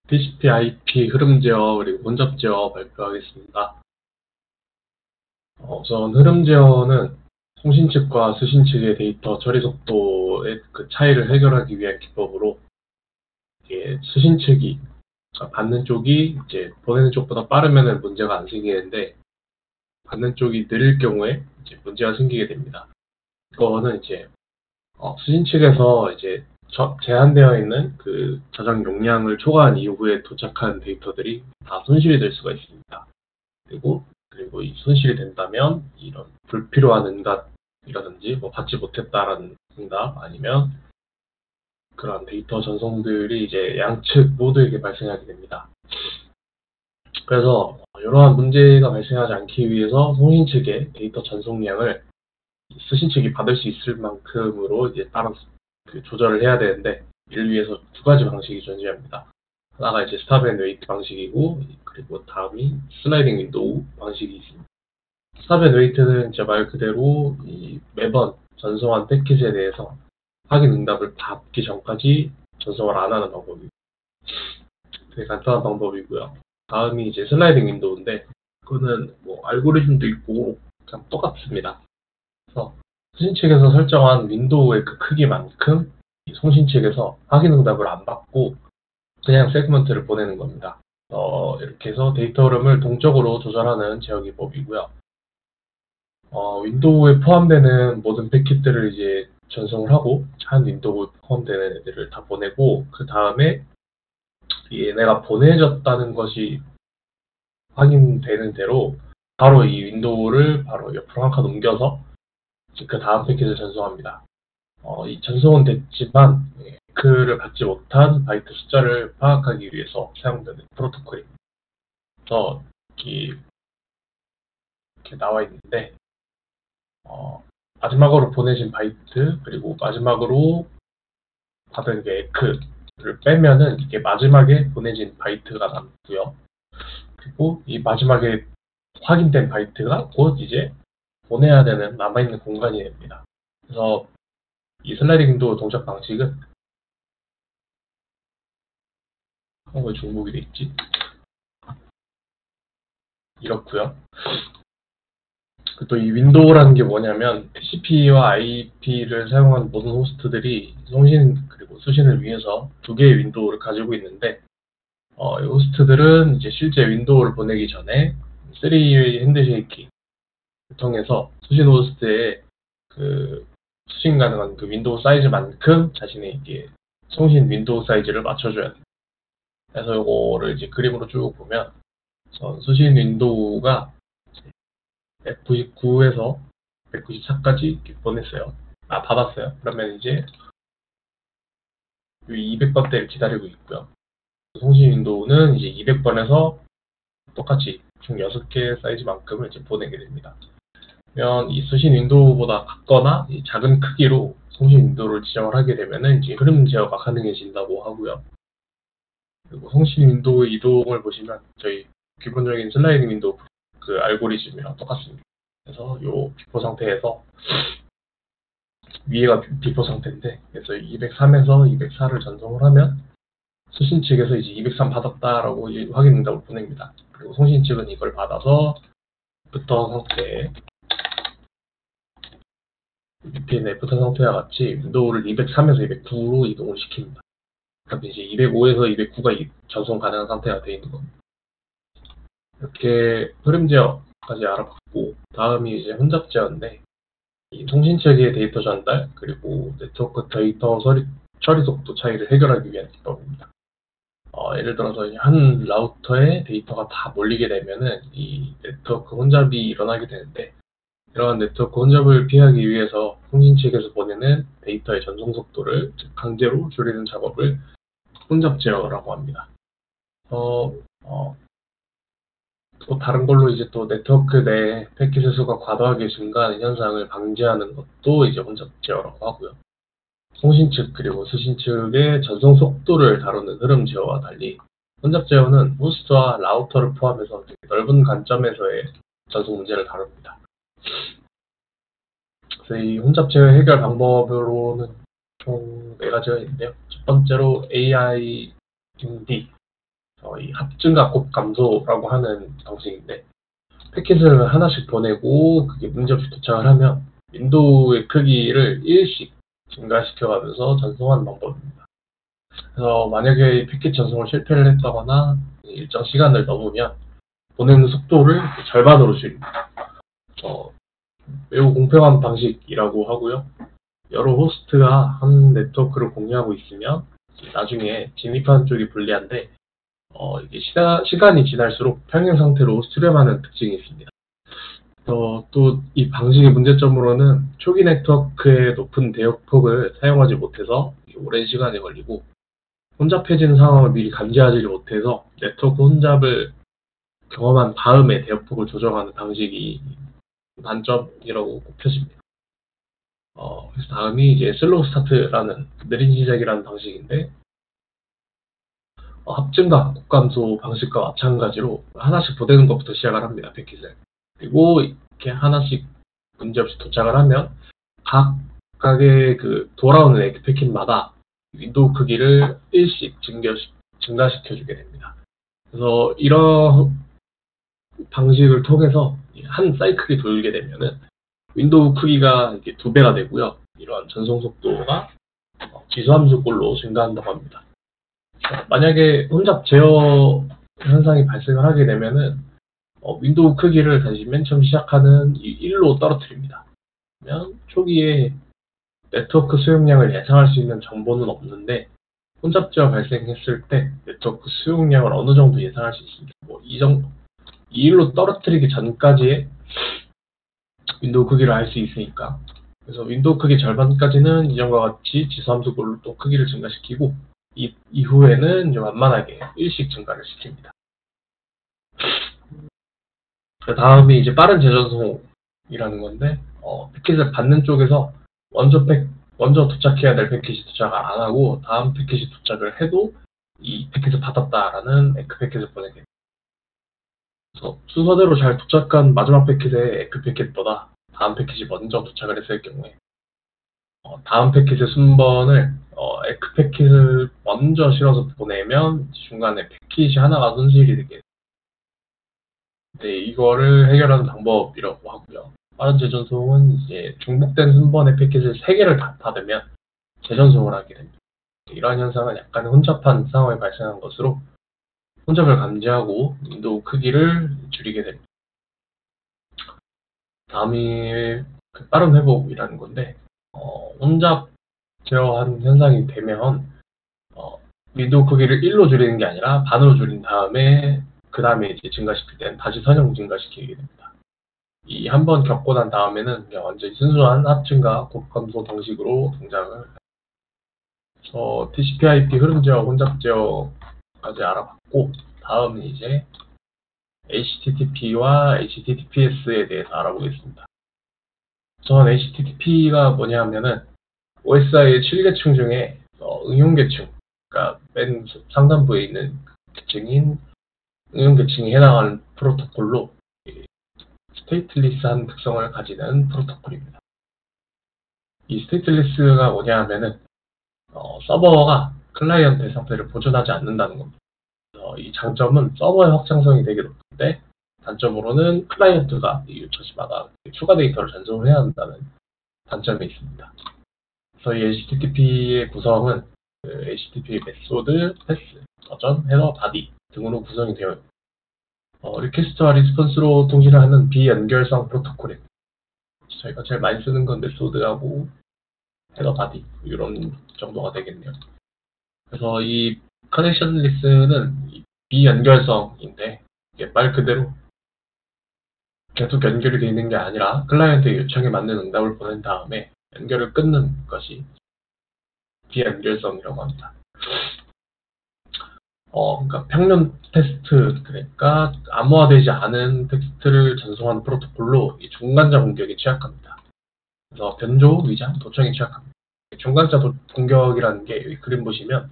TCP/IP 흐름 제어 그리고 혼잡 제어 발표하겠습니다. 우선 흐름 제어는 송신 측과 수신 측의 데이터 처리 속도의 그 차이를 해결하기 위한 기법으로 이게 수신 측이 받는 쪽이 이제 보내는 쪽보다 빠르면은 문제가 안 생기는데 받는 쪽이 느릴 경우에 이제 문제가 생기게 됩니다. 이거는 이제 수신 측에서 이제 제한되어 있는 그 저장 용량을 초과한 이후에 도착한 데이터들이 다 손실이 될 수가 있습니다. 그리고 이 손실이 된다면 이런 불필요한 응답이라든지 뭐 받지 못했다라는 응답 아니면 그런 데이터 전송들이 이제 양측 모두에게 발생하게 됩니다. 그래서 이러한 문제가 발생하지 않기 위해서 송신 측의 데이터 전송량을 수신 측이 받을 수 있을 만큼으로 이제 따라 조절을 해야 되는데 이를 위해서 두 가지 방식이 존재합니다. 하나가 이제 스탑 앤 웨이트 방식이고 그리고 다음이 슬라이딩 윈도우 방식이 있습니다. 스탑 앤 웨이트는 이제 말 그대로 매번 전송한 패킷에 대해서 확인 응답을 받기 전까지 전송을 안 하는 방법이고 되게 간단한 방법이고요. 다음이 이제 슬라이딩 윈도우인데 그거는 뭐 알고리즘도 있고 그냥 똑같습니다. 그래서 수신 측에서 설정한 윈도우의 그 크기만큼 송신 측에서 확인 응답을 안 받고 그냥 세그먼트를 보내는 겁니다. 이렇게 해서 데이터 흐름을 동적으로 조절하는 제어 기법이고요. 윈도우에 포함되는 모든 패킷들을 이제 전송을 하고 한 윈도우에 포함되는 애들을 다 보내고 그 다음에 얘네가 보내졌다는 것이 확인되는 대로 바로 이 윈도우를 바로 옆으로 한 칸 옮겨서 그 다음 패킷을 전송합니다. 이 전송은 됐지만 그를 받지 못한 바이트 숫자를 파악하기 위해서 사용되는 프로토콜입니다. 그래서 이렇게 나와 있는데 마지막으로 보내진 바이트 그리고 마지막으로 받은 게 에크를 빼면은 이게 마지막에 보내진 바이트가 남고요. 그리고 이 마지막에 확인된 바이트가 곧 이제 보내야 되는 남아있는 공간이 됩니다. 그래서 이 슬라이딩 윈도우 동작 방식은 왜 중복이 돼 있지? 이렇고요. 또 이 윈도우라는 게 뭐냐면 TCP와 IP를 사용하는 모든 호스트들이 송신 그리고 수신을 위해서 두 개의 윈도우를 가지고 있는데 이 호스트들은 이제 실제 윈도우를 보내기 전에 3웨이 핸드쉐이킹을 통해서 수신 호스트에 그 수신 가능한 그 윈도우 사이즈만큼 자신의 이게 송신 윈도우 사이즈를 맞춰줘야 돼요. 그래서 이거를 이제 그림으로 쭉 보면 수신 윈도우가 199에서 194까지 보냈어요. 받았어요. 그러면 이제 200번대를 기다리고 있고요. 송신 윈도우는 이제 200번에서 똑같이 총 6개 사이즈만큼을 이제 보내게 됩니다. 그러면 이 수신 윈도우보다 같거나 작은 크기로 송신 윈도우를 지정을 하게 되면 이제 흐름 제어가 가능해진다고 하고요. 그리고 송신 윈도우 이동을 보시면 저희 기본적인 슬라이딩 윈도우 그 알고리즘이랑 똑같습니다. 그래서 이 비포 상태에서 위에가 비포 상태인데 그래서 203에서 204를 전송을 하면 수신 측에서 이제 203 받았다라고 이제 확인 응답을 보냅니다. 그리고 송신 측은 이걸 받아서 애프터 상태 VPN 애프터 상태와 같이 윈도우를 203에서 209로 이동을 시킵니다. 그럼 이제 205에서 209가 전송 가능한 상태가 되어 있는 겁니다. 이렇게 흐름 제어까지 알아봤고 다음이 이제 혼잡 제어인데 이 통신 체계의 데이터 전달 그리고 네트워크 데이터 처리 속도 차이를 해결하기 위한 기법입니다. 예를 들어서 한 라우터에 데이터가 다 몰리게 되면은 이 네트워크 혼잡이 일어나게 되는데 이러한 네트워크 혼잡을 피하기 위해서 통신 측에서 보내는 데이터의 전송 속도를 강제로 줄이는 작업을 혼잡 제어라고 합니다. 또 다른 걸로 이제 또 네트워크 내 패킷의 수가 과도하게 증가하는 현상을 방지하는 것도 이제 혼잡 제어라고 하고요. 송신 측 그리고 수신 측의 전송 속도를 다루는 흐름 제어와 달리 혼잡 제어는 호스트와 라우터를 포함해서 되게 넓은 관점에서의 전송 문제를 다룹니다. 그래서 이 혼잡 제어 해결 방법으로는 총 4가지가 있는데요. 첫 번째로 AIMD 이 합증가 곱 감소라고 하는 방식인데, 패킷을 하나씩 보내고 그게 문제없이 도착을 하면 윈도우의 크기를 1씩 증가시켜가면서 전송하는 방법입니다. 그래서 만약에 패킷 전송을 실패를 했다거나 일정 시간을 넘으면 보내는 속도를 절반으로 줄입니다. 매우 공평한 방식이라고 하고요. 여러 호스트가 한 네트워크를 공유하고 있으면 나중에 진입하는 쪽이 불리한데, 이게 시간이 지날수록 평행 상태로 수렴하는 특징이 있습니다. 또 이 방식의 문제점으로는 초기 네트워크의 높은 대역폭을 사용하지 못해서 오랜 시간이 걸리고, 혼잡해지는 상황을 미리 감지하지 못해서 네트워크 혼잡을 경험한 다음에 대역폭을 조정하는 방식이 단점이라고 꼽혀집니다. 그래서 다음이 이제 슬로우 스타트라는 느린 시작이라는 방식인데, 합증과 곱감소 방식과 마찬가지로 하나씩 보내는 것부터 시작을 합니다, 패킷을. 그리고 이렇게 하나씩 문제없이 도착을 하면 각각의 그 돌아오는 액 패킷마다 윈도우 크기를 1씩 증가시켜주게 됩니다. 그래서 이런 방식을 통해서 한 사이클이 돌게 되면은 윈도우 크기가 이렇게 2배가 되고요. 이러한 전송 속도가 지수함수꼴로 증가한다고 합니다. 만약에 혼잡 제어 현상이 발생을 하게 되면은 윈도우 크기를 다시 맨 처음 시작하는 1로 떨어뜨립니다. 그러면 초기에 네트워크 수용량을 예상할 수 있는 정보는 없는데, 혼잡 제어 발생했을 때 네트워크 수용량을 어느 정도 예상할 수 있습니다. 이 1로 떨어뜨리기 전까지의 윈도우 크기를 알 수 있으니까. 그래서 윈도우 크기 절반까지는 이전과 같이 지수함수꼴로 또 크기를 증가시키고, 이후에는 이제 완만하게 1씩 증가를 시킵니다. 그 다음이 이제 빠른 재전송이라는 건데, 패킷을 받는 쪽에서 먼저 도착해야 될 패킷이 도착을 안 하고 다음 패킷이 도착을 해도 이 패킷을 받았다라는 에크 패킷을 보내게 됩니다. 그래서 순서대로 잘 도착한 마지막 패킷의 에크 패킷보다 다음 패킷이 먼저 도착을 했을 경우에 다음 패킷의 순번을 에크 패킷을 먼저 실어서 보내면 중간에 패킷이 하나가 손실이 되게 됩니다. 네, 이거를 해결하는 방법이라고 하고요. 빠른 재전송은 이제 중복된 순번의 패킷을 3개를 다 받으면 재전송을 하게 됩니다. 이러한 현상은 약간 혼잡한 상황이 발생한 것으로 혼잡을 감지하고 윈도우 크기를 줄이게 됩니다. 다음이 빠른 회복이라는 건데, 혼잡 제어한 현상이 되면 윈도우 크기를 1로 줄이는 게 아니라 반으로 줄인 다음에 그 다음에 이제 증가시킬 때는 다시 선형 증가시키게 됩니다. 이 한 번 겪고 난 다음에는 그냥 완전히 순수한 합증과 곱감소 방식으로 동작을 해서 TCP/IP 흐름 제어, 혼잡 제어까지 알아봤고, 다음은 이제 HTTP와 HTTPS에 대해서 알아보겠습니다. 우선 HTTP가 뭐냐 하면은 OSI의 7계층 중에 응용계층, 그러니까 맨 상단부에 있는 계층인 응용계층에 해당하는 프로토콜로 스테이트리스한 특성을 가지는 프로토콜입니다. 이 스테이트리스가 뭐냐 하면은 서버가 클라이언트의 상태를 보존하지 않는다는 겁니다. 이 장점은 서버의 확장성이 되게 높은데, 단점으로는 클라이언트가 이 유처시마다 추가 데이터를 전송을 해야 한다는 단점이 있습니다. 그래서 이 HTTP의 구성은 HTTP 메소드, 패스, 버전, 헤더, 바디 등으로 구성이 되어 있습니다. 리퀘스트와 리스폰스로 통신을 하는 비연결성 프로토콜입니다. 저희가 제일 많이 쓰는 건 메소드하고 헤더, 바디 이런 정도가 되겠네요. 그래서 이 커넥션 리스는 비연결성인데, 이게 말 그대로 계속 연결이 되어 있는 게 아니라 클라이언트의 요청에 맞는 응답을 보낸 다음에 연결을 끊는 것이 비연결성이라고 합니다. 그러니까 평면 텍스트, 그러니까 암호화되지 않은 텍스트를 전송하는 프로토콜로 이 중간자 공격에 취약합니다. 그래서 변조, 위장, 도청에 취약합니다. 중간자 공격이라는 게 여기 그림 보시면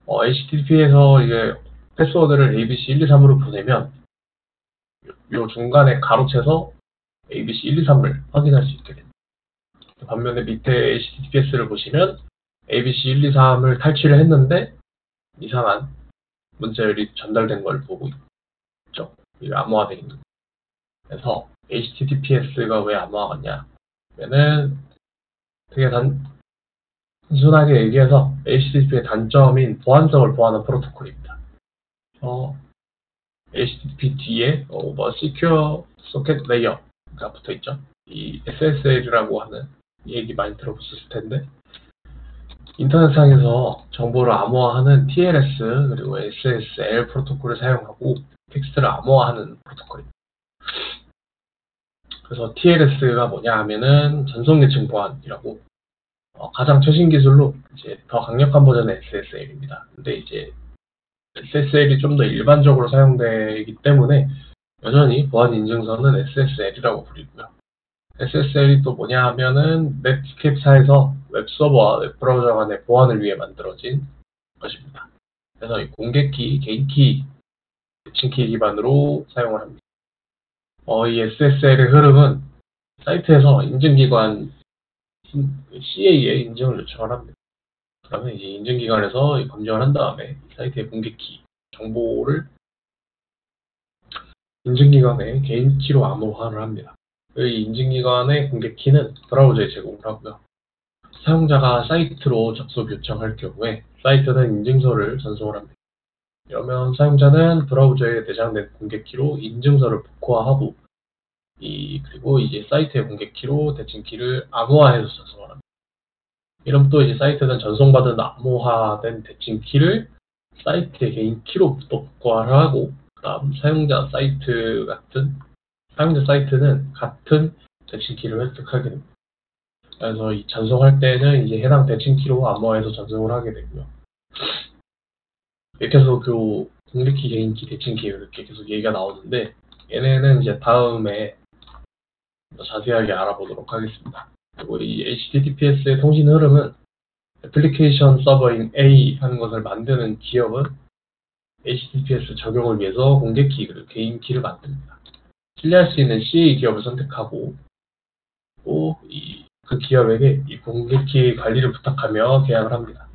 HTTP에서 이게 패스워드를 ABC 1, 2, 3으로 보내면 요 중간에 가로채서 ABC 1, 2, 3을 확인할 수 있게 됩니다. 반면에 밑에 HTTPS를 보시면 ABC 1, 2, 3을 탈취를 했는데 이상한 문자열이 전달된 걸 보고 있죠. 이게 암호화되어 있는 거. 그래서 HTTPS가 왜 암호화가냐? 그러면은 되게 단순하게 얘기해서 HTTP의 단점인 보안성을 보호하는 프로토콜입니다. HTTP 뒤에 Secure Socket Layer가 붙어 있죠. 이 SSL이라고 하는 얘기 많이 들어보셨을 텐데, 인터넷상에서 정보를 암호화하는 TLS 그리고 SSL 프로토콜을 사용하고 텍스트를 암호화하는 프로토콜입니다. 그래서 TLS가 뭐냐 하면은 전송계층 보안이라고, 가장 최신 기술로 이제 더 강력한 버전의 SSL입니다. 근데 이제 SSL이 좀 더 일반적으로 사용되기 때문에 여전히 보안 인증서는 SSL이라고 부르고요. SSL이 또 뭐냐 하면은 넷스케이프사에서 웹서버와 웹브라우저 간의 보안을 위해 만들어진 것입니다. 그래서 이 공개키, 개인키, 대칭키 기반으로 사용을 합니다. 이 SSL의 흐름은 사이트에서 인증기관 CA에 인증을 요청을 합니다. 그러면 이제 인증기관에서 검증을 한 다음에 사이트의 공개키 정보를 인증기관의 개인키로 암호화를 합니다. 이 인증기관의 공개키는 브라우저에 제공을 하고요. 사용자가 사이트로 접속 요청할 경우에 사이트는 인증서를 전송을 합니다. 이러면 사용자는 브라우저에 내장된 공개키로 인증서를 복호화하고 그리고 이제 사이트의 공개키로 대칭키를 암호화해서 전송을 합니다. 이러면 또 이제 사이트는 전송받은 암호화된 대칭키를 사이트의 개인키로 또 복호화를 하고, 그다음 사용자 사이트는 같은 대칭키를 획득하게 됩니다. 그래서 이 전송할 때는 이제 해당 대칭키로 암호화해서 전송을 하게 되고요. 이렇게 해서 그 공개키, 개인키, 대칭키 이렇게 계속 얘기가 나오는데, 얘네는 이제 다음에 자세하게 알아보도록 하겠습니다. 그리고 이 HTTPS의 통신 흐름은 애플리케이션 서버인 A 하는 것을 만드는 기업은 HTTPS 적용을 위해서 공개키 그리고 개인키를 만듭니다. 신뢰할 수 있는 CA 기업을 선택하고 또 그 기업에게 이 공개키 관리를 부탁하며 계약을 합니다.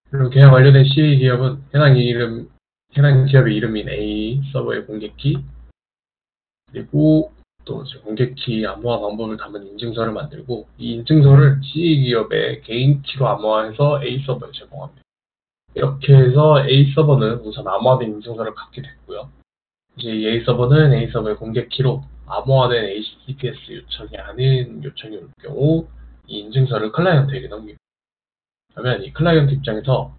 그리고 계약 완료된 CA 기업은 해당 기업의 이름인 A 서버의 공개키 그리고 또 공개키 암호화 방법을 담은 인증서를 만들고, 이 인증서를 CA 기업의 개인키로 암호화해서 A 서버에 제공합니다. 이렇게 해서 A 서버는 우선 암호화된 인증서를 갖게 됐고요. 이제 A 서버는 A 서버의 공개키로 암호화된 HTTPS 요청이 아닌 요청이 올 경우 이 인증서를 클라이언트에게 넘깁니다. 그러면 이 클라이언트 입장에서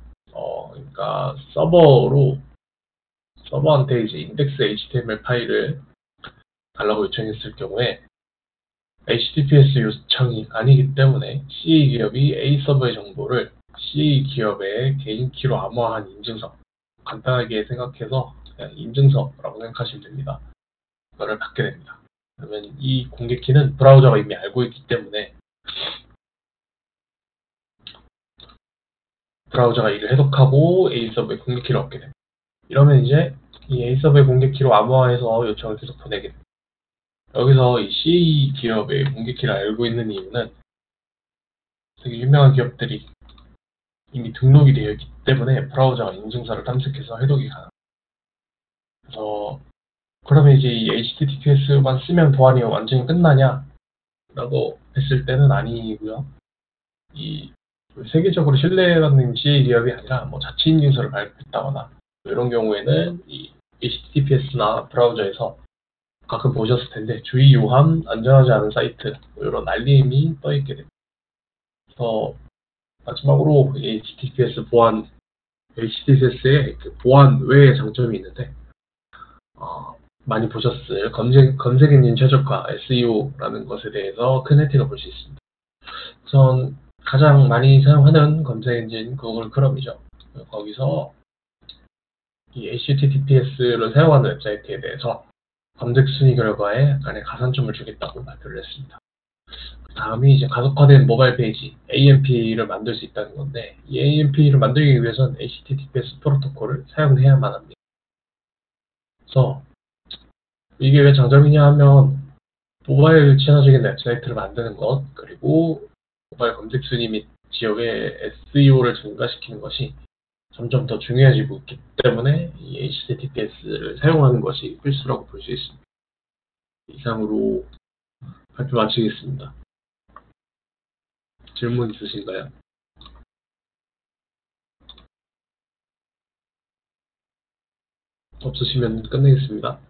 그러니까 서버한테 이제 인덱스 HTML 파일을 달라고 요청했을 경우에 HTTPS 요청이 아니기 때문에 CA 기업이 A 서버의 정보를 CA 기업의 개인키로 암호화한 인증서, 간단하게 생각해서 그냥 인증서라고 생각하시면 됩니다. 그거를 받게 됩니다. 그러면 이 공개키는 브라우저가 이미 알고 있기 때문에 브라우저가 이를 해석하고 A 서버의 공개키를 얻게 됩니다. 이러면 이제 이 A 서버의 공개키로 암호화해서 요청을 계속 보내게 됩니다. 여기서 이 CA 기업의 공개키를 알고 있는 이유는 되게 유명한 기업들이 이미 등록이 되어 있기 때문에 브라우저가 인증서를 탐색해서 해독이 가능합니다. 그래서 그러면 이제 이 HTTPS만 쓰면 보안이 완전히 끝나냐? 라고 했을 때는 아니고요. 이 세계적으로 신뢰받는 CA 기업이 아니라 자체 인증서를 발급했다거나 이런 경우에는 이 HTTPS나 브라우저에서 가끔 보셨을 텐데 주의요함, 안전하지 않은 사이트 이런 알림이 떠있게 됩니다. 그래서 마지막으로 HTTPS의 보안 외의 장점이 있는데, 많이 보셨을 검색 엔진 최적화 SEO라는 것에 대해서 큰 혜택을 볼 수 있습니다. 우선 가장 많이 사용하는 검색 엔진 구글 크롬이죠. 거기서 이 HTTPS를 사용하는 웹사이트에 대해서 검색 순위 결과에 약간의 가산점을 주겠다고 발표를 했습니다. 다음이 이제 가속화된 모바일 페이지 AMP를 만들 수 있다는 건데, 이 AMP를 만들기 위해서는 HTTPS 프로토콜을 사용해야만 합니다. 그래서 이게 왜 장점이냐 하면 모바일 친화적인 웹사이트를 만드는 것, 그리고 모바일 검색 순위 및 지역의 SEO를 증가시키는 것이 점점 더 중요해지고 있기 때문에 이 HTTPS를 사용하는 것이 필수라고 볼 수 있습니다. 이상으로 발표 마치겠습니다. 질문 있으신가요? 없으시면 끝내겠습니다.